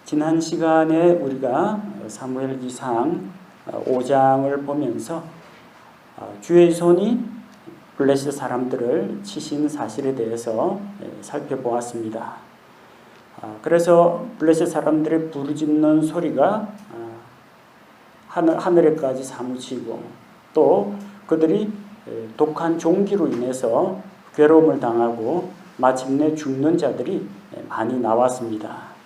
지난 시간에 우리가 사무엘기상 5장을 보면서 주의 손이 블레셋 사람들을 치신 사실에 대해서 살펴보았습니다. 그래서 블레셋 사람들의 부르짖는 소리가 하늘에까지 사무치고 또 그들이 독한 종기로 인해서 괴로움을 당하고 마침내 죽는 자들이 많이 나왔습니다.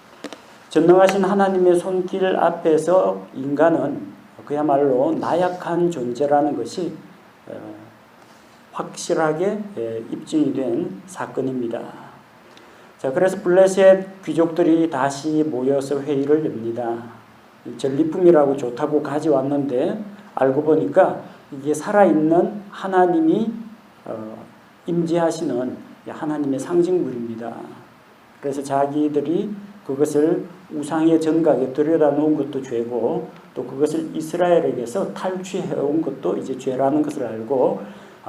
전능하신 하나님의 손길 앞에서 인간은 그야말로 나약한 존재라는 것이 확실하게 입증이 된 사건입니다. 자, 그래서 블레셋 귀족들이 다시 모여서 회의를 엽니다. 전리품이라고 좋다고 가져왔는데 알고 보니까 이게 살아있는 하나님이 임재하시는 하나님의 상징물입니다. 그래서 자기들이 그것을 우상의 전각에 들여다놓은 것도 죄고 또 그것을 이스라엘에게서 탈취해온 것도 이제 죄라는 것을 알고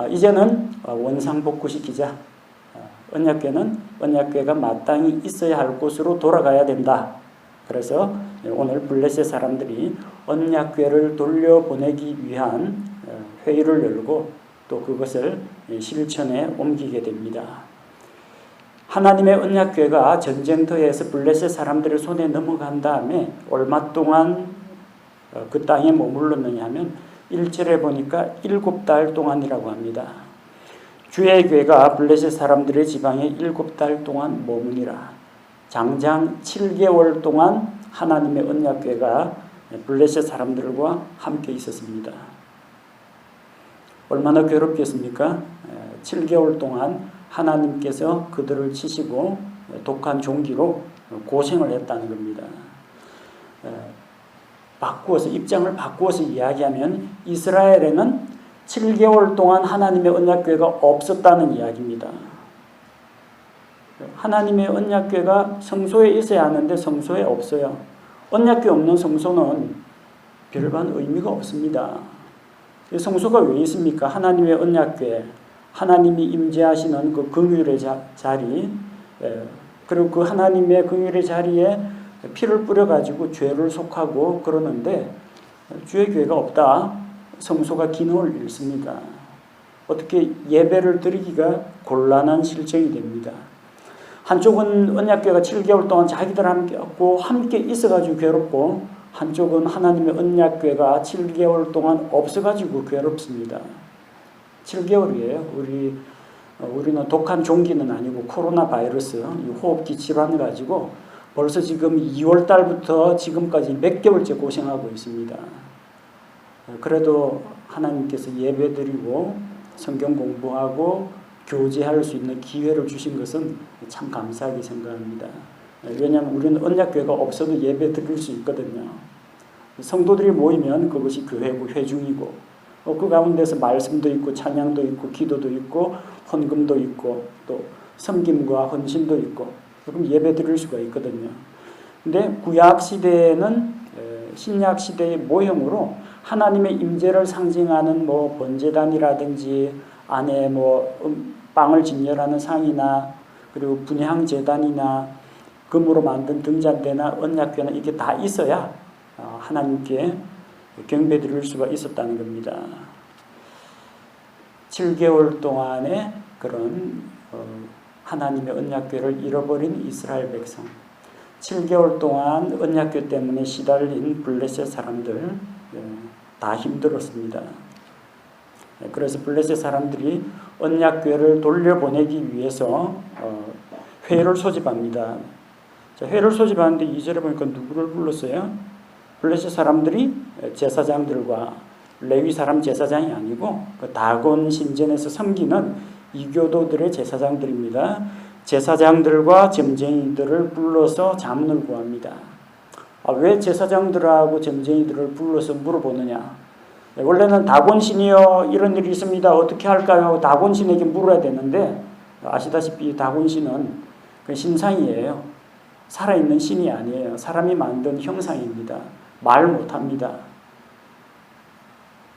이제는 원상복구시키자. 언약궤는 언약궤가 마땅히 있어야 할 곳으로 돌아가야 된다. 그래서 오늘 블레셋 사람들이 언약궤를 돌려보내기 위한 회의를 열고 또 그것을 실천에 옮기게 됩니다. 하나님의 언약궤가 전쟁터에서 블레셋 사람들의 손에 넘어간 다음에 얼마 동안 그 땅에 머물렀느냐 하면 1절에 보니까 7달 동안이라고 합니다. 주의 궤가 블레셋 사람들의 지방에 7달 동안 머무니라. 장장 7개월 동안 하나님의 언약궤가 블레셋 사람들과 함께 있었습니다. 얼마나 괴롭겠습니까? 7개월 동안 하나님께서 그들을 치시고 독한 종기로 고생을 했다는 겁니다. 입장을 바꾸어서 이야기하면 이스라엘에는 7개월 동안 하나님의 언약궤가 없었다는 이야기입니다. 하나님의 언약궤가 성소에 있어야 하는데 성소에 없어요. 언약궤 없는 성소는 별반 의미가 없습니다. 성소가 왜 있습니까? 하나님의 언약궤, 하나님이 임재하시는 그 긍휼의 자리, 그리고 그 하나님의 긍휼의 자리에 피를 뿌려가지고 죄를 속하고 그러는데 주의 궤가 없다. 성소가 기능을 잃습니다. 어떻게 예배를 드리기가 곤란한 실정이 됩니다. 한쪽은 언약궤가 7개월 동안 자기들 함께 있어가지고 괴롭고 한쪽은 하나님의 언약궤가 7개월 동안 없어가지고 괴롭습니다. 7개월이에요. 우리는 독한 종기는 아니고 코로나 바이러스, 호흡기 질환을 가지고 벌써 지금 2월 달부터 지금까지 몇 개월째 고생하고 있습니다. 그래도 하나님께서 예배드리고 성경 공부하고 교제할 수 있는 기회를 주신 것은 참 감사하게 생각합니다. 왜냐하면 우리는 언약궤가 없어도 예배 드릴 수 있거든요. 성도들이 모이면 그것이 교회고 회중이고 그 가운데서 말씀도 있고 찬양도 있고 기도도 있고 헌금도 있고 또 섬김과 헌신도 있고 그럼 예배 드릴 수가 있거든요. 근데 구약 시대에는 신약 시대의 모형으로 하나님의 임재를 상징하는 번제단이라든지 안에 빵을 진열하는 상이나 그리고 분향 제단이나 금으로 만든 등잔대나 언약궤나 이게 다 있어야 하나님께 경배 드릴 수가 있었다는 겁니다. 7개월 동안의 그런 하나님의 언약궤를 잃어버린 이스라엘 백성, 7개월 동안 언약궤 때문에 시달린 블레셋 사람들 다 힘들었습니다. 그래서 블레셋 사람들이 언약궤를 돌려보내기 위해서 회의를 소집합니다. 자, 회의를 소집하는데 2절에 보니까 누구를 불렀어요? 블레셋 사람들이 제사장들과 레위 사람 제사장이 아니고 그 다곤 신전에서 섬기는 이교도들의 제사장들입니다. 제사장들과 점쟁이들을 불러서 자문을 구합니다. 왜 제사장들하고 점쟁이들을 불러서 물어보느냐? 원래는 다곤 신이여 이런 일이 있습니다. 어떻게 할까요? 하고 다곤 신에게 물어야 되는데 아시다시피 다곤 신은 그 신상이에요. 살아있는 신이 아니에요. 사람이 만든 형상입니다. 말 못합니다.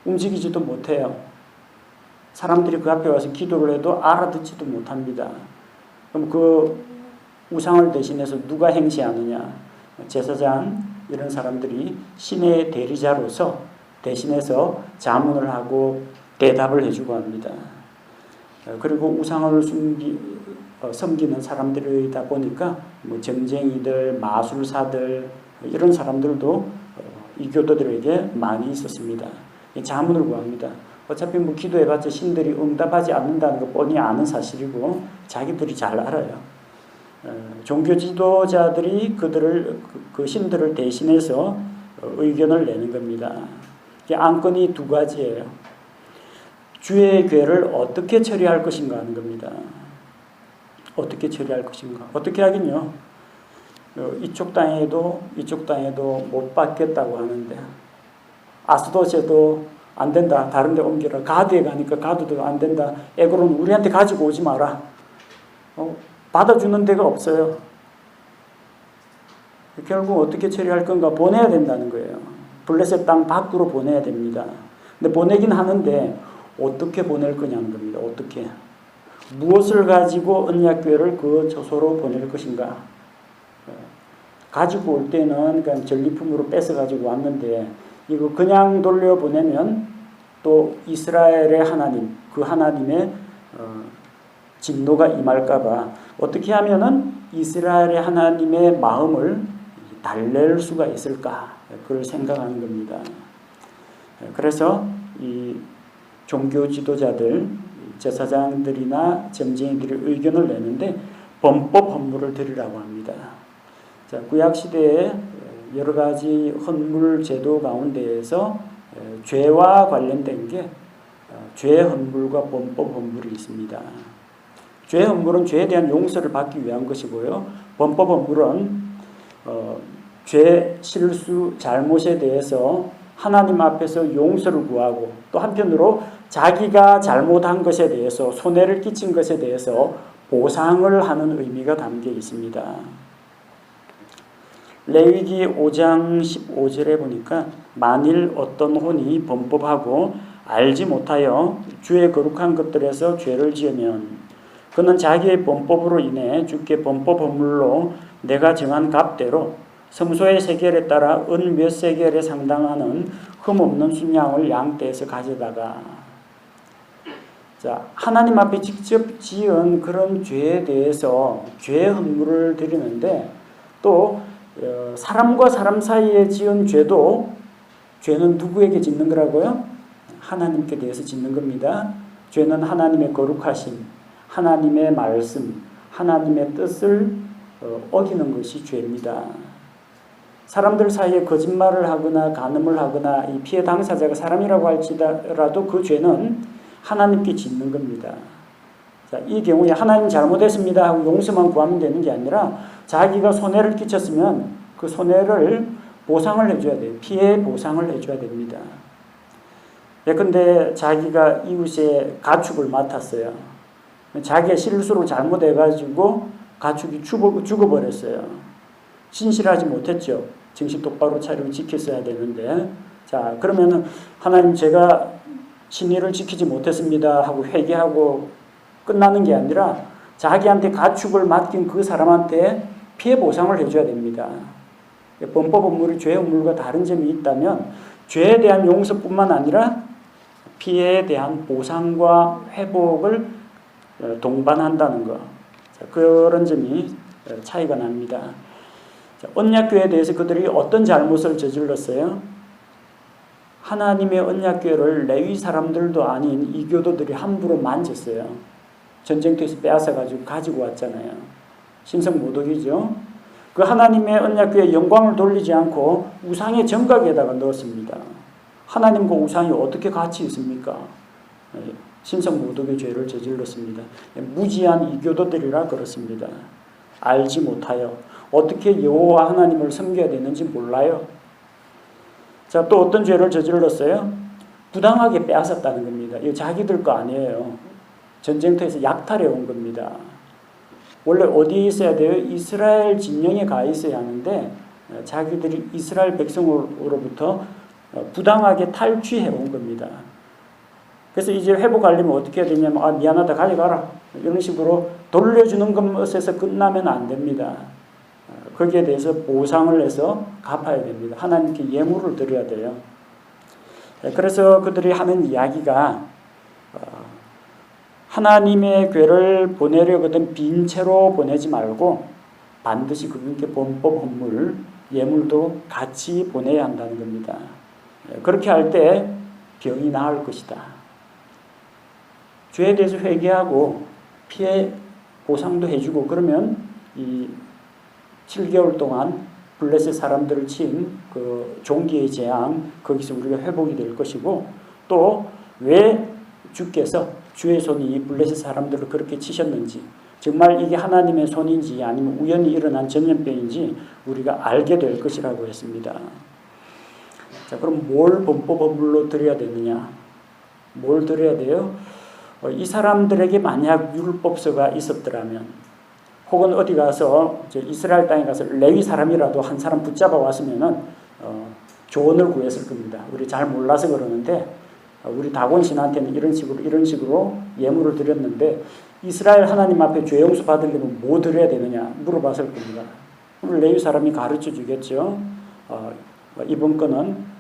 움직이지도 못해요. 사람들이 그 앞에 와서 기도를 해도 알아듣지도 못합니다. 그럼 그 우상을 대신해서 누가 행시하느냐? 제사장 이런 사람들이 신의 대리자로서 대신해서 자문을 하고 대답을 해주고 합니다. 그리고 우상을 섬기는 사람들이다 보니까 뭐 점쟁이들, 마술사들 이런 사람들도 이 교도들에게 많이 있었습니다. 자문을 구합니다. 어차피 뭐 기도해봤자 신들이 응답하지 않는다는 거 뻔히 아는 사실이고 자기들이 잘 알아요. 종교 지도자들이 그 신들을 대신해서 의견을 내는 겁니다. 안건이 두 가지예요. 주의 죄를 어떻게 처리할 것인가 하는 겁니다. 어떻게 처리할 것인가. 어떻게 하긴요. 이쪽 땅에도 못 받겠다고 하는데 아스도세도 안 된다. 다른 데 옮겨라. 가드에 가니까 가드도 안 된다. 에그론 우리한테 가지고 오지 마라. 받아주는 데가 없어요. 결국 어떻게 처리할 건가 보내야 된다는 거예요. 블레셋 땅 밖으로 보내야 됩니다. 근데 보내긴 하는데 어떻게 보낼 거냐는 겁니다. 어떻게. 무엇을 가지고 언약궤를 그 처소로 보낼 것인가. 가지고 올 때는 그냥 전리품으로 뺏어가지고 왔는데 이거 그냥 돌려보내면 또 이스라엘의 하나님, 그 하나님의 진노가 임할까봐 어떻게 하면은 이스라엘의 하나님의 마음을 달랠 수가 있을까 그걸 생각하는 겁니다. 그래서 이 종교 지도자들, 제사장들이나 점쟁이들이 의견을 내는데 범법 헌물을 드리라고 합니다. 자, 구약 시대에 여러 가지 헌물 제도 가운데에서 죄와 관련된 게 죄 헌물과 범법 헌물이 있습니다. 죄 헌물은 죄에 대한 용서를 받기 위한 것이고요. 범법 헌물은 죄, 실수, 잘못에 대해서 하나님 앞에서 용서를 구하고 또 한편으로 자기가 잘못한 것에 대해서 손해를 끼친 것에 대해서 보상을 하는 의미가 담겨 있습니다. 레위기 5장 15절에 보니까 만일 어떤 혼이 범법하고 알지 못하여 주의 거룩한 것들에서 죄를 지으면 그는 자기의 범법으로 인해 주께 범법 헌물로 내가 정한 값대로 성소의 세겔에 따라 은 몇 세겔에 상당하는 흠없는 순양을 양떼에서 가져다가 자, 하나님 앞에 직접 지은 그런 죄에 대해서 죄 헌물을 드리는데 또 사람과 사람 사이에 지은 죄도 죄는 누구에게 짓는 거라고요? 하나님께 대해서 짓는 겁니다. 죄는 하나님의 거룩하심, 하나님의 말씀, 하나님의 뜻을 어기는 것이 죄입니다. 사람들 사이에 거짓말을 하거나 간음을 하거나 이 피해 당사자가 사람이라고 할지라도 그 죄는 하나님께 짓는 겁니다. 자, 이 경우에 하나님 잘못했습니다 하고 용서만 구하면 되는 게 아니라 자기가 손해를 끼쳤으면 그 손해를 보상을 해줘야 돼요. 피해 보상을 해줘야 됩니다. 예컨대 자기가 이웃의 가축을 맡았어요. 자기가 실수로 잘못해가지고 가축이 죽어버렸어요. 신실하지 못했죠. 정신 똑바로 차리고 지켰어야 되는데 자 그러면은 하나님 제가 신의를 지키지 못했습니다 하고 회개하고 끝나는 게 아니라 자기한테 가축을 맡긴 그 사람한테 피해 보상을 해줘야 됩니다. 범법 헌물이 죄 헌물과 다른 점이 있다면 죄에 대한 용서뿐만 아니라 피해에 대한 보상과 회복을 동반한다는 것. 그런 점이 차이가 납니다. 언약궤에 대해서 그들이 어떤 잘못을 저질렀어요? 하나님의 언약궤를 레위 사람들도 아닌 이교도들이 함부로 만졌어요. 전쟁터에서 빼앗아가지고 가지고 왔잖아요. 신성모독이죠. 그 하나님의 언약궤에 영광을 돌리지 않고 우상의 정각에다가 넣었습니다. 하나님과 우상이 어떻게 같이 있습니까? 신성모독의 죄를 저질렀습니다. 무지한 이교도들이라 그렇습니다. 알지 못하여 어떻게 여호와 하나님을 섬겨야 되는지 몰라요. 자, 또 어떤 죄를 저질렀어요? 부당하게 빼앗았다는 겁니다. 이거 자기들 거 아니에요. 전쟁터에서 약탈해 온 겁니다. 원래 어디에 있어야 돼요? 이스라엘 진영에 가 있어야 하는데 자기들이 이스라엘 백성으로부터 부당하게 탈취해 온 겁니다. 그래서 이제 회복하려면 어떻게 해야 되냐면 미안하다 가져가라 이런 식으로 돌려주는 것에서 끝나면 안 됩니다. 거기에 대해서 보상을 해서 갚아야 됩니다. 하나님께 예물을 드려야 돼요. 그래서 그들이 하는 이야기가 하나님의 궤를 보내려거든 빈 채로 보내지 말고 반드시 그분께 범법 헌물, 예물도 같이 보내야 한다는 겁니다. 그렇게 할 때 병이 나을 것이다. 죄에 대해서 회개하고 피해 보상도 해주고 그러면 이 7개월 동안 블레셋 사람들을 친 그 종기의 재앙 거기서 우리가 회복이 될 것이고 또 왜 주께서 주의 손이 이 블레셋 사람들을 그렇게 치셨는지 정말 이게 하나님의 손인지 아니면 우연히 일어난 전염병인지 우리가 알게 될 것이라고 했습니다. 자, 그럼 뭘 범법 헌물로 드려야 되느냐? 뭘 드려야 돼요? 이 사람들에게 만약 율법서가 있었더라면 혹은 어디 가서 이스라엘 땅에 가서 레위 사람이라도 한 사람 붙잡아 왔으면은 조언을 구했을 겁니다. 우리 잘 몰라서 그러는데 우리 다곤 신한테는 이런 식으로 예물을 드렸는데 이스라엘 하나님 앞에 죄 용서 받으려면 뭐 드려야 되느냐 물어봤을 겁니다. 레위 사람이 가르쳐 주겠죠. 이번 건은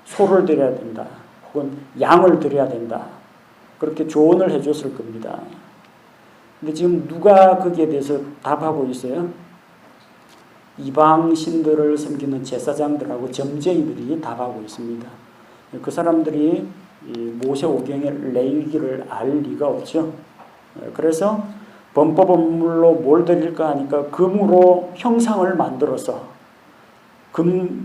소를 드려야 된다. 혹은 양을 드려야 된다. 그렇게 조언을 해줬을 겁니다. 근데 지금 누가 거기에 대해서 답하고 있어요? 이방 신들을 섬기는 제사장들하고 점쟁이들이 답하고 있습니다. 그 사람들이 모세 오경의 레위기를 알 리가 없죠. 그래서 범법 헌물로 뭘 드릴까 하니까 금으로 형상을 만들어서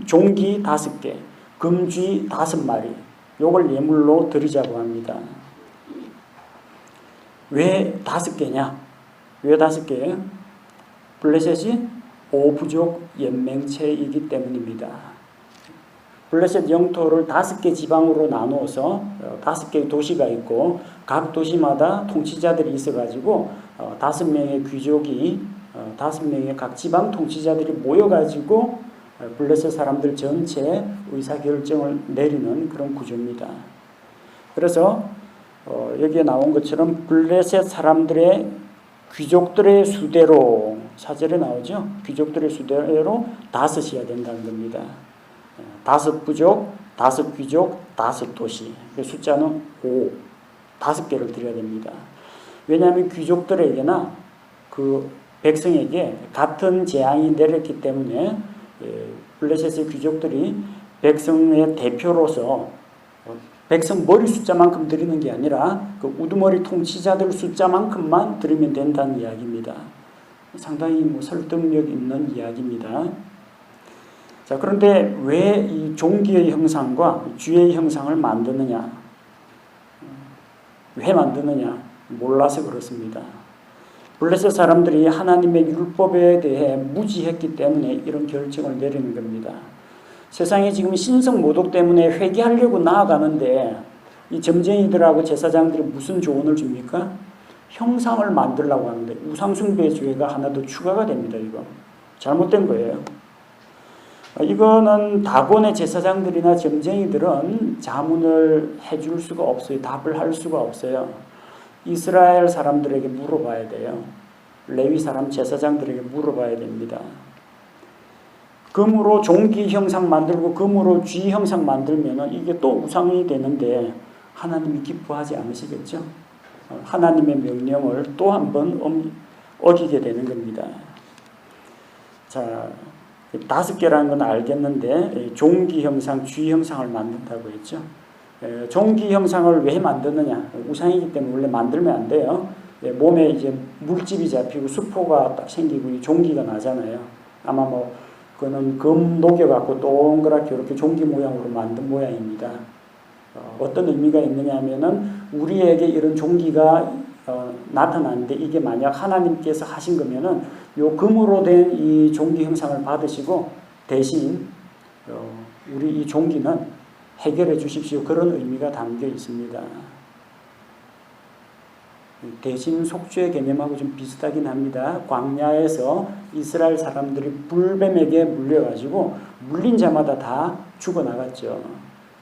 종기 5개, 금쥐 5마리 요걸 예물로 드리자고 합니다. 왜 5개냐? 왜 5개예요? 블레셋이 5부족 연맹체이기 때문입니다. 블레셋 영토를 5개 지방으로 나누어서 5개의 도시가 있고 각 도시마다 통치자들이 있어가지고 5명의 귀족이 5명의 각 지방 통치자들이 모여가지고 블레셋 사람들 전체 의사결정을 내리는 그런 구조입니다. 그래서 여기에 나온 것처럼 블레셋 사람들의 귀족들의 수대로 4절에 나오죠. 귀족들의 수대로 5이야 된다는 겁니다. 5 부족, 5 귀족, 5 도시. 숫자는 5, 5개를 드려야 됩니다. 왜냐하면 귀족들에게나 그 백성에게 같은 재앙이 내렸기 때문에 블레셋의 귀족들이 백성의 대표로서 백성 머리 숫자만큼 드리는 게 아니라 그 우두머리 통치자들 숫자만큼만 드리면 된다는 이야기입니다. 상당히 설득력 있는 이야기입니다. 자, 그런데 왜 이 종기의 형상과 쥐의 형상을 만드느냐? 왜 만드느냐? 몰라서 그렇습니다. 블레셋 사람들이 하나님의 율법에 대해 무지했기 때문에 이런 결정을 내리는 겁니다. 세상에 지금 신성 모독 때문에 회개하려고 나아가는데 이 점쟁이들하고 제사장들이 무슨 조언을 줍니까? 형상을 만들려고 하는데 우상숭배의 죄가 하나 더 추가가 됩니다. 이거 잘못된 거예요. 이거는 다곤의 제사장들이나 점쟁이들은 자문을 해줄 수가 없어요. 답을 할 수가 없어요. 이스라엘 사람들에게 물어봐야 돼요. 레위 사람 제사장들에게 물어봐야 됩니다. 금으로 종기 형상 만들고 금으로 쥐 형상 만들면 이게 또 우상이 되는데 하나님이 기뻐하지 않으시겠죠? 하나님의 명령을 또 한 번 어기게 되는 겁니다. 자, 5개라는 건 알겠는데 종기 형상, 쥐 형상을 만든다고 했죠. 종기 형상을 왜 만드느냐? 우상이기 때문에 원래 만들면 안 돼요. 몸에 이제 물집이 잡히고 수포가 딱 생기고 종기가 나잖아요. 아마 그거는 금 녹여갖고 동그랗게 이렇게 종기 모양으로 만든 모양입니다. 어떤 의미가 있느냐 하면은 우리에게 이런 종기가 나타나는데 이게 만약 하나님께서 하신 거면은 요 금으로 된 이 종기 형상을 받으시고 대신 우리 이 종기는 해결해 주십시오. 그런 의미가 담겨 있습니다. 대신 속죄의 개념하고 좀 비슷하긴 합니다. 광야에서 이스라엘 사람들이 불뱀에게 물려가지고 물린 자마다 다 죽어나갔죠.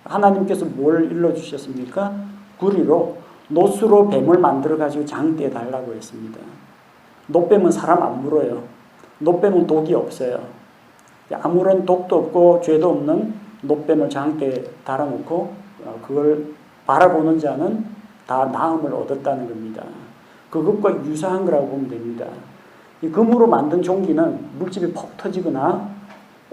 하나님께서 뭘 일러주셨습니까? 구리로 노수로 뱀을 만들어가지고 장대에 달라고 했습니다. 노뱀은 사람 안 물어요. 노뱀은 독이 없어요. 아무런 독도 없고 죄도 없는 노뱀을 장대에 달아놓고 그걸 바라보는 자는 다 나음을 얻었다는 겁니다. 그것과 유사한 거라고 보면 됩니다. 이 금으로 만든 종기는 물집이 퍽 터지거나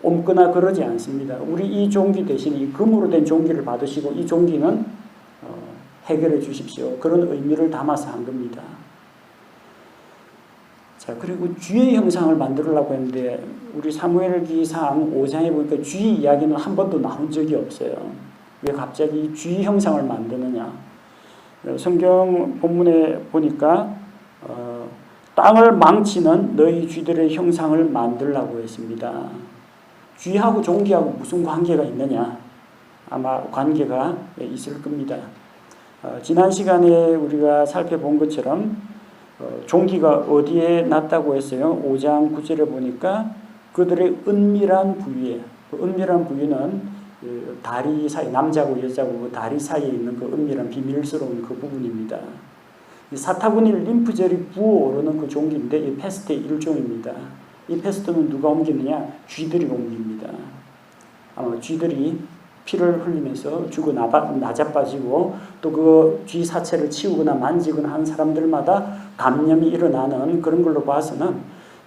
옮거나 그러지 않습니다. 우리 이 종기 대신 이 금으로 된 종기를 받으시고 이 종기는 해결해 주십시오. 그런 의미를 담아서 한 겁니다. 자, 그리고 쥐의 형상을 만들려고 했는데 우리 사무엘기상 5장에 보니까 쥐 이야기는 한 번도 나온 적이 없어요. 왜 갑자기 쥐 형상을 만드느냐? 성경 본문에 보니까 땅을 망치는 너희 쥐들의 형상을 만들라고 했습니다. 쥐하고 종기하고 무슨 관계가 있느냐? 아마 관계가 있을 겁니다. 지난 시간에 우리가 살펴본 것처럼 종기가 어디에 났다고 했어요? 5장 9절에 보니까 그들의 은밀한 부위에, 그 은밀한 부위는 다리 사이, 남자고 여자고 그 다리 사이에 있는 그 은밀한 비밀스러운 그 부분입니다. 사타구니 림프절이 부어오르는 그 종기인데 이 패스트의 일종입니다. 이 패스트는 누가 옮기느냐? 쥐들이 옮깁니다. 아마 쥐들이 피를 흘리면서 죽어 나자빠지고 또 그 쥐 사체를 치우거나 만지거나 한 사람들마다 감염이 일어나는 그런 걸로 봐서는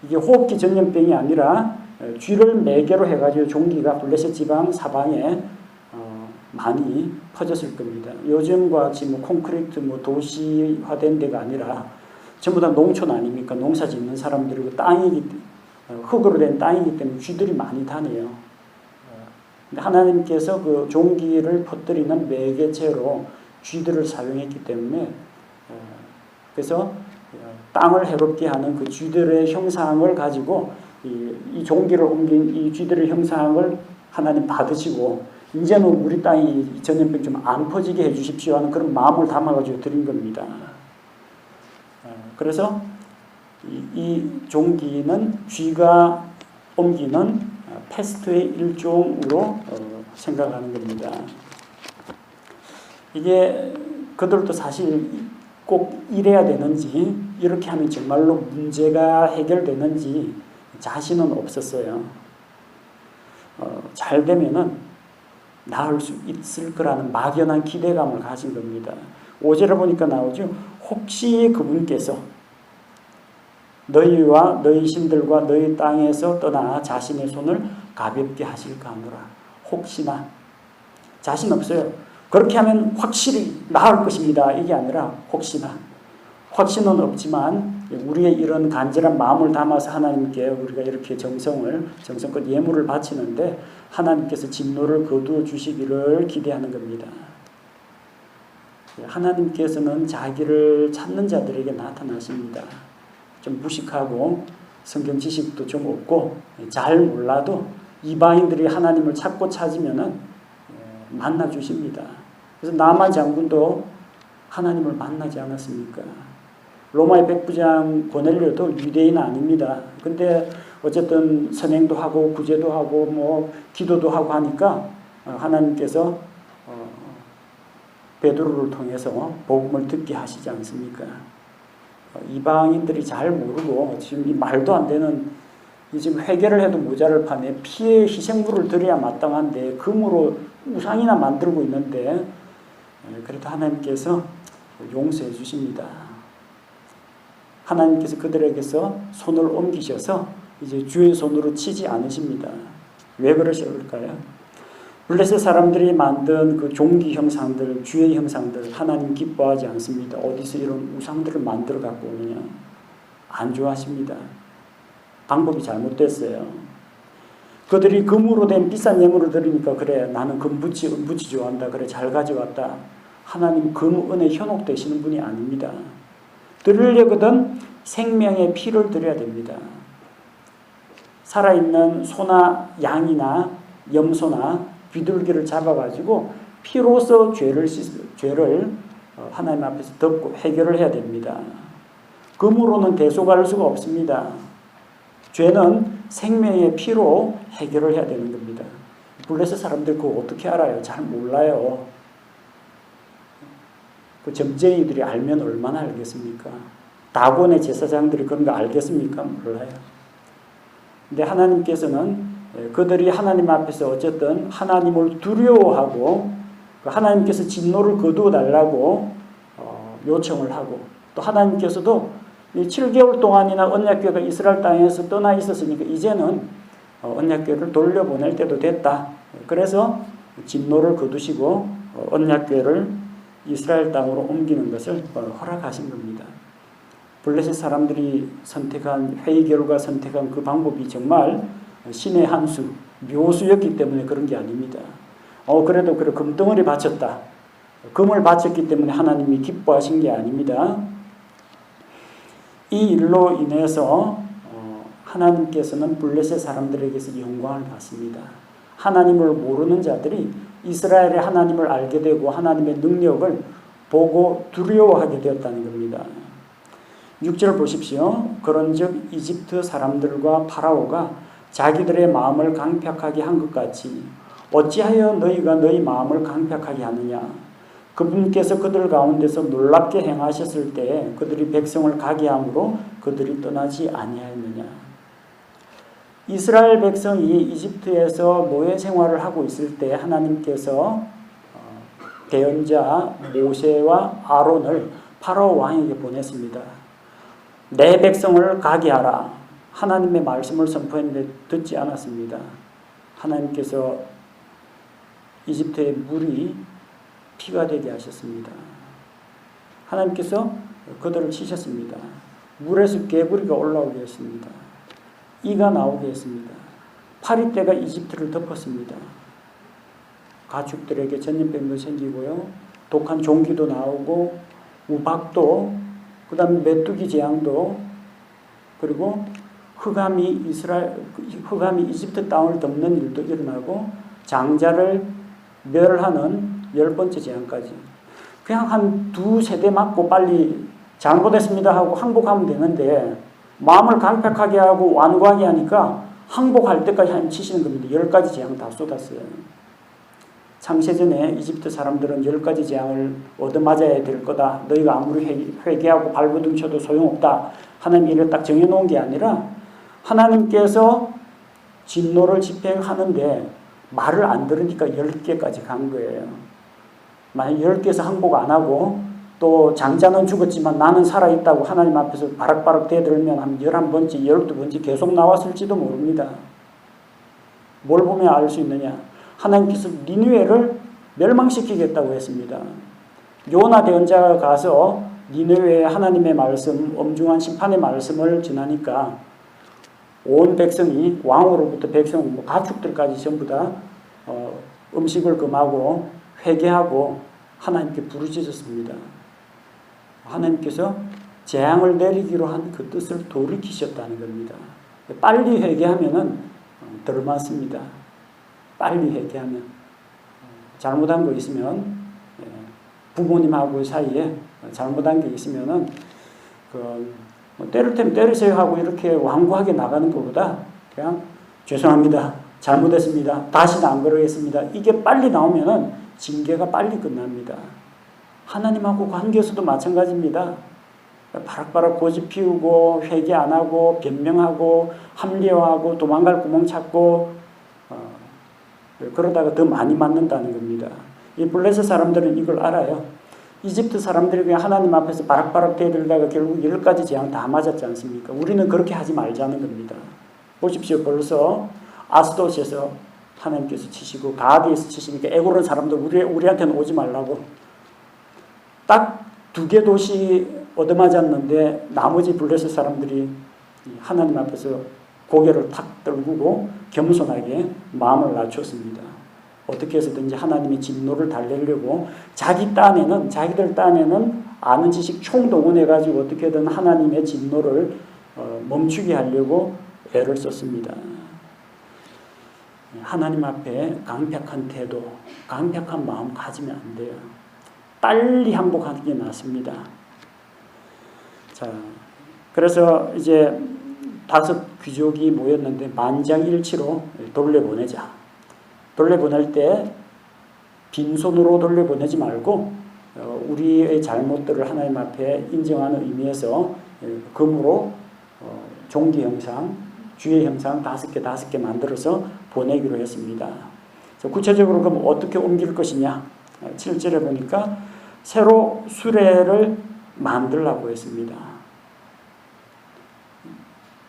이게 호흡기 전염병이 아니라 쥐를 매개로 해가지고 종기가 블레셋 지방 사방에 많이 퍼졌을 겁니다. 요즘과 같이 뭐 콘크리트 뭐 도시화된 데가 아니라 전부 다 농촌 아닙니까? 농사 짓는 사람들이고 흙으로 된 땅이기 때문에 쥐들이 많이 다녀요. 하나님께서 그 종기를 퍼뜨리는 매개체로 쥐들을 사용했기 때문에 그래서 땅을 해롭게 하는 그 쥐들의 형상을 가지고 이 종기를 옮긴 이 쥐들의 형상을 하나님 받으시고 이제는 우리 땅이 전염병 좀 안 퍼지게 해주십시오 하는 그런 마음을 담아가지고 드린 겁니다. 그래서 이 종기는 쥐가 옮기는 패스트의 일종으로 생각하는 겁니다. 이게 그들도 사실 꼭 이래야 되는지 이렇게 하면 정말로 문제가 해결되는지 자신은 없었어요. 잘 되면은 나을 수 있을 거라는 막연한 기대감을 가진 겁니다. 5절에 보니까 나오죠. 혹시 그분께서 너희와 너희 신들과 너희 땅에서 떠나 자신의 손을 가볍게 하실까 하노라. 혹시나. 자신 없어요. 그렇게 하면 확실히 나을 것입니다. 이게 아니라 혹시나. 확신은 없지만 우리의 이런 간절한 마음을 담아서 하나님께 우리가 이렇게 정성껏 예물을 바치는데 하나님께서 진노를 거두어 주시기를 기대하는 겁니다. 하나님께서는 자기를 찾는 자들에게 나타나십니다. 좀 무식하고 성경 지식도 좀 없고 잘 몰라도 이방인들이 하나님을 찾으면은 만나 주십니다. 그래서 나만 장군도 하나님을 만나지 않았습니까? 로마의 백부장 고넬료도 유대인 아닙니다. 근데 어쨌든 선행도 하고 구제도 하고 뭐 기도도 하고 하니까 하나님께서 베드로를 통해서 복음을 듣게 하시지 않습니까? 이방인들이 잘 모르고 지금 이 말도 안 되는 지금 회개를 해도 모자를 파네 피의 희생물을 드려야 마땅한데 금으로 우상이나 만들고 있는데 그래도 하나님께서 용서해 주십니다. 하나님께서 그들에게서 손을 옮기셔서 이제 주의 손으로 치지 않으십니다. 왜 그러실까요? 블레셋 사람들이 만든 그 종기 형상들, 주의 형상들 하나님 기뻐하지 않습니다. 어디서 이런 우상들을 만들어 갖고 오느냐. 안 좋아하십니다. 방법이 잘못됐어요. 그들이 금으로 된 비싼 예물을 드리니까 그래 나는 금붙이 은붙이 좋아한다. 그래 잘 가져왔다. 하나님 금 은혜 현혹되시는 분이 아닙니다. 드리려거든 생명의 피를 드려야 됩니다. 살아있는 소나 양이나 염소나 비둘기를 잡아가지고 피로써 죄를 하나님 앞에서 덮고 해결을 해야 됩니다. 금으로는 대속할 수가 없습니다. 죄는 생명의 피로 해결을 해야 되는 겁니다. 블레셋 사람들 그거 어떻게 알아요? 잘 몰라요. 그 점쟁이들이 알면 얼마나 알겠습니까? 다곤의 제사장들이 그런 거 알겠습니까? 몰라요. 근데 하나님께서는 그들이 하나님 앞에서 어쨌든 하나님을 두려워하고 하나님께서 진노를 거두어 달라고 요청을 하고 또 하나님께서도 7개월 동안이나 언약궤가 이스라엘 땅에서 떠나 있었으니까 이제는 언약궤를 돌려보낼 때도 됐다. 그래서 진노를 거두시고 언약궤를 이스라엘 땅으로 옮기는 것을 허락하신 겁니다. 블레셋 사람들이 선택한 회의 결과 선택한 그 방법이 정말 신의 한 수, 묘수였기 때문에 그런 게 아닙니다. 그래도 그래 금덩어리 바쳤다. 금을 바쳤기 때문에 하나님이 기뻐하신 게 아닙니다. 이 일로 인해서 하나님께서는 블레셋 사람들에게서 영광을 받습니다. 하나님을 모르는 자들이 이스라엘의 하나님을 알게 되고 하나님의 능력을 보고 두려워하게 되었다는 겁니다. 6절 보십시오. 그런즉 이집트 사람들과 파라오가 자기들의 마음을 강팍하게 한 것 같이 어찌하여 너희가 너희 마음을 강팍하게 하느냐. 그분께서 그들 가운데서 놀랍게 행하셨을 때에 그들이 백성을 가게 함으로 그들이 떠나지 아니하였느냐. 이스라엘 백성이 이집트에서 노예 생활을 하고 있을 때 하나님께서 대언자 모세와 아론을 파라오 왕에게 보냈습니다. 내 백성을 가게 하라. 하나님의 말씀을 선포했는데 듣지 않았습니다. 하나님께서 이집트의 물이 피가 되게 하셨습니다. 하나님께서 그들을 치셨습니다. 물에서 개구리가 올라오게 했습니다. 이가 나오게 했습니다. 파리떼가 이집트를 덮었습니다. 가축들에게 전염병도 생기고요. 독한 종기도 나오고 우박도 그 다음에 메뚜기 재앙도 그리고 흑암이 이집트 땅을 덮는 일도 일어나고 장자를 멸하는 10번째 재앙까지 그냥 한 2세대 맞고 빨리 잘못했습니다 하고 항복하면 되는데 마음을 강팍하게 하고 완고하게 하니까 항복할 때까지 치시는 겁니다. 10가지 재앙 다 쏟았어요. 창세전에 이집트 사람들은 10가지 재앙을 얻어맞아야 될 거다. 너희가 아무리 회개하고 발버둥 쳐도 소용없다. 하나님이 이를 딱 정해놓은 게 아니라 하나님께서 진노를 집행하는데 말을 안 들으니까 10개까지 간 거예요. 만약 10개에서 항복 안 하고 또 장자는 죽었지만 나는 살아있다고 하나님 앞에서 바락바락 대들면 한 11번째, 12번째 계속 나왔을지도 모릅니다. 뭘 보면 알 수 있느냐? 하나님께서 니느웨를 멸망시키겠다고 했습니다. 요나 대언자가 가서 니느웨에 하나님의 말씀, 엄중한 심판의 말씀을 전하니까 온 백성이 왕으로부터 백성, 가축들까지 전부 다 음식을 금하고 회개하고 하나님께 부르짖었습니다. 하나님께서 재앙을 내리기로 한 그 뜻을 돌이키셨다는 겁니다. 빨리 회개하면은 덜 많습니다. 빨리 회개하면 잘못한 거 있으면 부모님하고 사이에 잘못한 게 있으면은 때릴 테면 때리세요 하고 이렇게 완고하게 나가는 것보다 그냥 죄송합니다. 잘못했습니다. 다시는 안 그러겠습니다. 이게 빨리 나오면은 징계가 빨리 끝납니다. 하나님하고 관계에서도 마찬가지입니다. 바락바락 고집 피우고 회개 안 하고 변명하고 합리화하고 도망갈 구멍 찾고 그러다가 더 많이 맞는다는 겁니다. 이 블레셋 사람들은 이걸 알아요. 이집트 사람들이 그냥 하나님 앞에서 바락바락 대들다가 결국 10가지 재앙 다 맞았지 않습니까? 우리는 그렇게 하지 말자는 겁니다. 보십시오. 벌써 아스돗에서 하나님께서 치시고 가디에서 치시니까 에고론 사람들 우리한테는 오지 말라고 딱 2개 도시 얻어맞았는데 나머지 블레셋 사람들이 하나님 앞에서 고개를 탁 떨구고 겸손하게 마음을 낮췄습니다. 어떻게 해서든지 하나님의 진노를 달래려고 자기들 딴에는 아는 지식 총동원해가지고 어떻게든 하나님의 진노를 멈추게 하려고 애를 썼습니다. 하나님 앞에 강팍한 태도, 강팍한 마음 가지면 안 돼요. 빨리 항복하는 게 낫습니다. 자, 그래서 이제 5 귀족이 모였는데 만장일치로 돌려보내자. 돌려보낼 때 빈손으로 돌려보내지 말고 우리의 잘못들을 하나님 앞에 인정하는 의미에서 금으로 종기 형상 주의 형상 5개 만들어서 보내기로 했습니다. 구체적으로 그럼 어떻게 옮길 것이냐? 7절에 보니까 새로 수레를 만들라고 했습니다.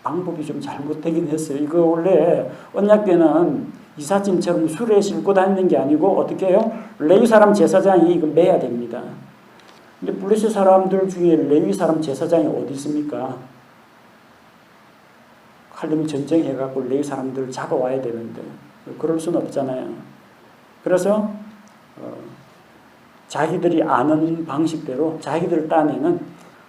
방법이 좀 잘못되긴 했어요. 이거 원래 언약궤는 이삿짐처럼 수레에 싣고 다니는 게 아니고 어떻게 해요? 레위 사람 제사장이 이거 매야 됩니다. 근데 블레셋 사람들 중에 레위 사람 제사장이 어디 있습니까? 하려면 전쟁해갖고 레위 사람들을 잡아와야 되는데 그럴 수는 없잖아요. 그래서 자기들이 아는 방식대로 자기들 딴에는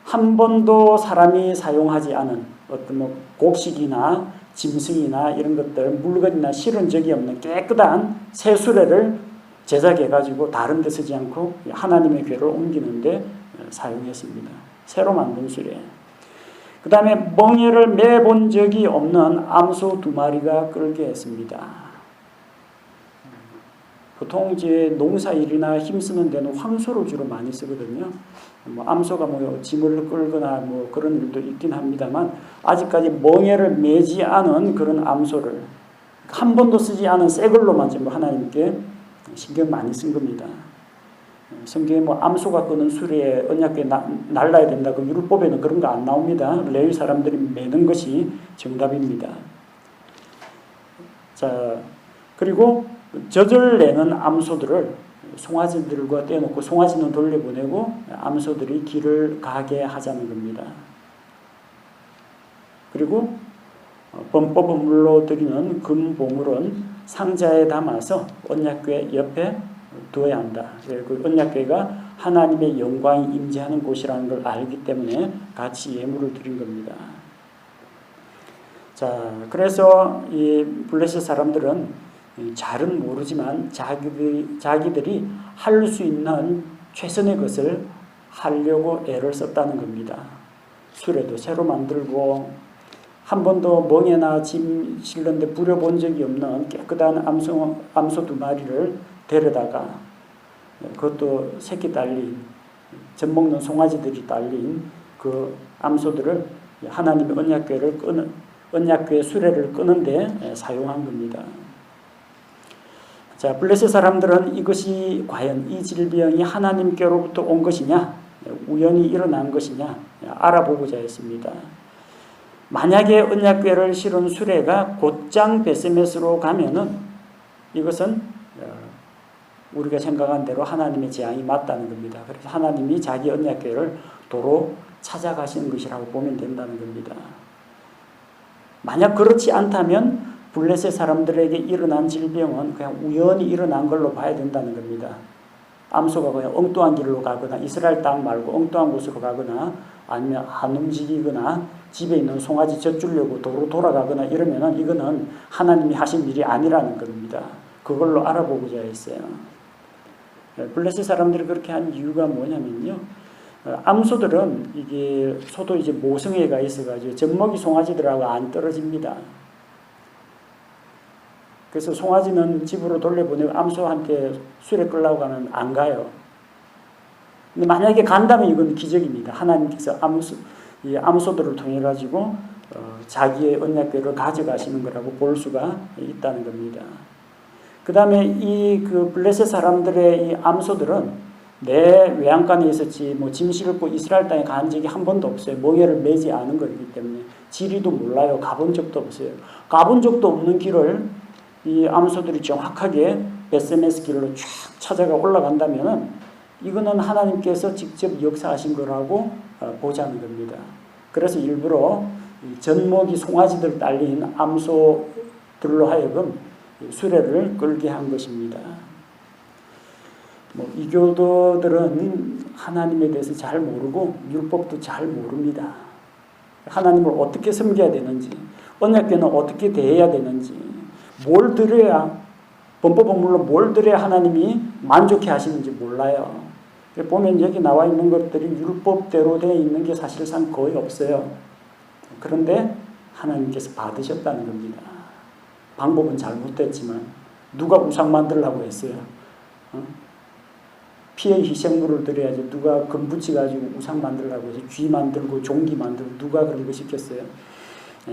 한 번도 사람이 사용하지 않은 어떤 곡식이나 짐승이나 이런 것들 물건이나 실은 적이 없는 깨끗한 새 수레를 제작해가지고 다른 데 쓰지 않고 하나님의 궤를 옮기는데 사용했습니다. 새로 만든 수레. 그 다음에 멍에를 매본 적이 없는 암소 2마리가 끌게 했습니다. 보통 이제 농사일이나 힘쓰는 데는 황소를 주로 많이 쓰거든요. 암소가 짐을 끌거나 그런 일도 있긴 합니다만 아직까지 멍에를 매지 않은 그런 암소를 한 번도 쓰지 않은 새 걸로만 지금 하나님께 신경 많이 쓴 겁니다. 성경에 암소가 끄는 수레에 언약궤 날라야 된다. 그 율법에는 그런 거 안 나옵니다. 레위 사람들이 매는 것이 정답입니다. 자, 그리고 젖을 내는 암소들을 송아지들과 떼어놓고 송아지는 돌려보내고 암소들이 길을 가게 하자는 겁니다. 그리고 범법물로 드리는 금봉물은 상자에 담아서 언약궤 옆에 두어야 한다. 그 언약궤가 하나님의 영광이 임재하는 곳이라는 걸 알기 때문에 같이 예물을 드린 겁니다. 자, 그래서 이 블레셋 사람들은 잘은 모르지만 자기들이 할 수 있는 최선의 것을 하려고 애를 썼다는 겁니다. 수레도 새로 만들고 한 번도 멍에나 짐 실는데 부려본 적이 없는 깨끗한 암소 2마리를 데려다가 그것도 새끼 딸린 젖 먹는 송아지들이 딸린 그 암소들을 하나님의 언약궤 수레를 끄는데 사용한 겁니다. 자, 블레셋 사람들은 이것이 과연 이 질병이 하나님께로부터 온 것이냐, 우연히 일어난 것이냐 알아보고자 했습니다. 만약에 언약궤를 실은 수레가 곧장 베세메스로 가면은 이것은 우리가 생각한 대로 하나님의 재앙이 맞다는 겁니다. 그래서 하나님이 자기 언약궤를 도로 찾아가시는 것이라고 보면 된다는 겁니다. 만약 그렇지 않다면 블레셋 사람들에게 일어난 질병은 그냥 우연히 일어난 걸로 봐야 된다는 겁니다. 암소가 그냥 엉뚱한 길로 가거나 이스라엘 땅 말고 엉뚱한 곳으로 가거나 아니면 안 움직이거나 집에 있는 송아지 젖주려고 도로 돌아가거나 이러면은 이거는 하나님이 하신 일이 아니라는 겁니다. 그걸로 알아보고자 했어요. 블레셋 사람들이 그렇게 한 이유가 뭐냐면요. 암소들은 이게 소도 이제 모성애가 있어가지고 젖먹이 송아지들하고 안 떨어집니다. 그래서 송아지는 집으로 돌려보내고 암소한테 수레 끌려고 하면 안 가요. 근데 만약에 간다면 이건 기적입니다. 하나님께서 암소들을 통해 가지고 자기의 언약궤를 가져가시는 거라고 볼 수가 있다는 겁니다. 그 다음에 그 블레셋 사람들의 이 암소들은 내 외양간에 있었지 짐 싣고 이스라엘 땅에 간 적이 한 번도 없어요. 멍에를 매지 않은 거기 때문에 지리도 몰라요. 가본 적도 없어요. 가본 적도 없는 길을 이 암소들이 정확하게 베세메스 길로 쫙 찾아가 올라간다면 이거는 하나님께서 직접 역사하신 거라고 보자는 겁니다. 그래서 일부러 젖먹이 송아지들 딸린 암소들로 하여금 수레를 끌게 한 것입니다. 이교도들은 하나님에 대해서 잘 모르고 율법도 잘 모릅니다. 하나님을 어떻게 섬겨야 되는지, 언약궤는 어떻게 대해야 되는지, 뭘 드려야 범법은물로 뭘 드려야 하나님이 만족해 하시는지 몰라요. 보면 여기 나와 있는 것들이 율법대로 되어 있는 게 사실상 거의 없어요. 그런데 하나님께서 받으셨다는 겁니다. 방법은 잘못됐지만 누가 우상 만들라고 했어요? 피의 희생물을 드려야지 누가 금 붙여가지고 우상 만들라고 해서 쥐 만들고 종기 만들고 누가 그런 거 시켰어요?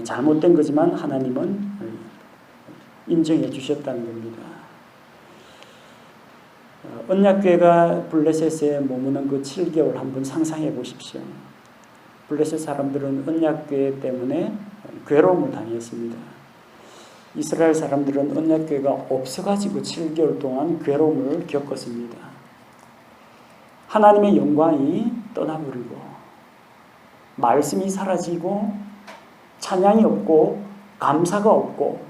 잘못된 거지만 하나님은 인정해 주셨다는 겁니다. 언약궤가 블레셋에 머무는 그 7개월 한번 상상해 보십시오. 블레셋 사람들은 언약궤 때문에 괴로움을 당했습니다. 이스라엘 사람들은 언약궤가 없어가지고 7개월 동안 괴로움을 겪었습니다. 하나님의 영광이 떠나버리고 말씀이 사라지고 찬양이 없고 감사가 없고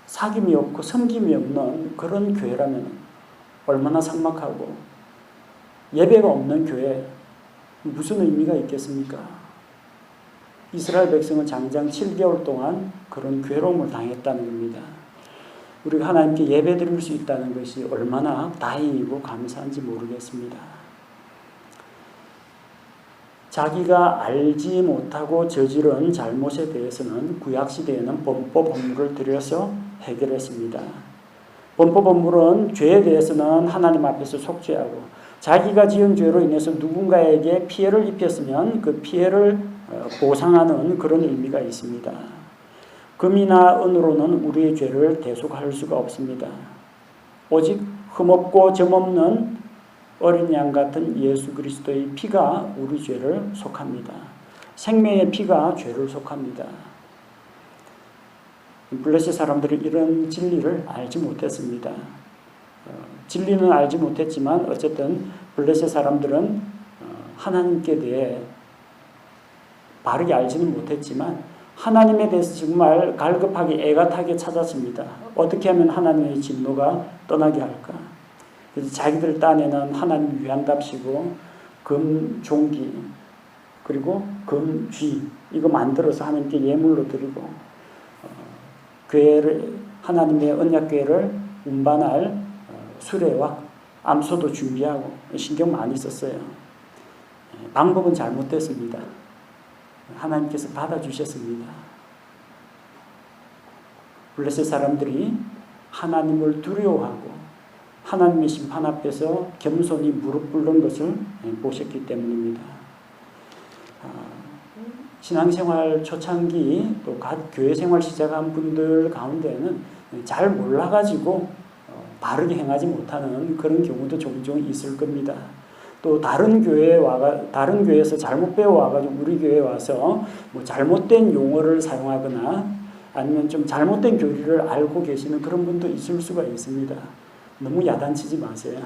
사귐이 없고 섬김이 없는 그런 교회라면 얼마나 삭막하고 예배가 없는 교회 무슨 의미가 있겠습니까? 이스라엘 백성은 장장 7개월 동안 그런 괴로움을 당했다는 겁니다. 우리가 하나님께 예배 드릴 수 있다는 것이 얼마나 다행이고 감사한지 모르겠습니다. 자기가 알지 못하고 저지른 잘못에 대해서는 구약시대에는 범법 업무를 들여서 해결했습니다. 범법 업무는 죄에 대해서는 하나님 앞에서 속죄하고 자기가 지은 죄로 인해서 누군가에게 피해를 입혔으면 그 피해를 보상하는 그런 의미가 있습니다. 금이나 은으로는 우리의 죄를 대속할 수가 없습니다. 오직 흠없고 점없는 어린 양 같은 예수 그리스도의 피가 우리 죄를 속합니다. 생명의 피가 죄를 속합니다. 블레셋 사람들은 이런 진리를 알지 못했습니다. 진리는 알지 못했지만 어쨌든 블레셋 사람들은 하나님께 대해 바르게 알지는 못했지만 하나님에 대해서 정말 갈급하게 애가타게 찾았습니다. 어떻게 하면 하나님의 진노가 떠나게 할까? 그래서 자기들 딴에는 하나님 위한답시고 금종기 그리고 금쥐 이거 만들어서 하나님께 예물로 드리고 교회를 하나님의 언약궤를 운반할 수레와 암소도 준비하고 신경 많이 썼어요. 방법은 잘못됐습니다. 하나님께서 받아주셨습니다. 블레셋 사람들이 하나님을 두려워하고 하나님의 심판 앞에서 겸손히 무릎 꿇는 것을 보셨기 때문입니다. 신앙생활 초창기 또 교회 생활 시작한 분들 가운데는 잘 몰라가지고 바르게 행하지 못하는 그런 경우도 종종 있을 겁니다. 또 다른 교회에서 잘못 배워와가지고 우리 교회에 와서 뭐 잘못된 용어를 사용하거나 아니면 좀 잘못된 교리를 알고 계시는 그런 분도 있을 수가 있습니다. 너무 야단치지 마세요.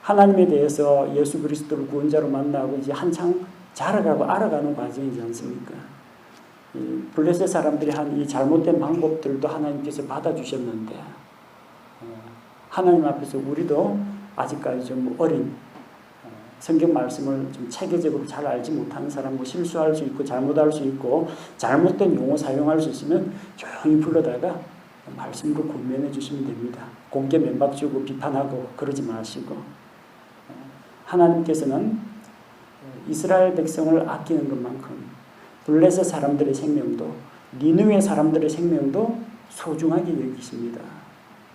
하나님에 대해서 예수 그리스도를 구원자로 만나고 이제 한창 자라가고 알아가는 과정이지 않습니까? 블레셋 사람들이 한 이 잘못된 방법들도 하나님께서 받아주셨는데 하나님 앞에서 우리도 아직까지 좀 어린 성경 말씀을 좀 체계적으로 잘 알지 못하는 사람, 뭐 실수할 수 있고 잘못할 수 있고 잘못된 용어 사용할 수 있으면 조용히 불러다가 말씀으로 권면해 주시면 됩니다. 공개 면박 주고 비판하고 그러지 마시고 하나님께서는 이스라엘 백성을 아끼는 것만큼 블레셋 사람들의 생명도 니느웨 사람들의 생명도 소중하게 여기십니다.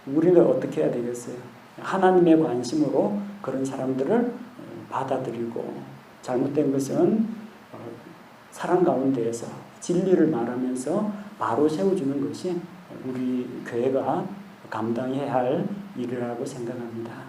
우리는 어떻게 해야 되겠어요? 하나님의 관심으로 그런 사람들을 받아들이고 잘못된 것은 사랑 가운데에서 진리를 말하면서 바로 세워주는 것이 우리 교회가 감당해야 할 일이라고 생각합니다.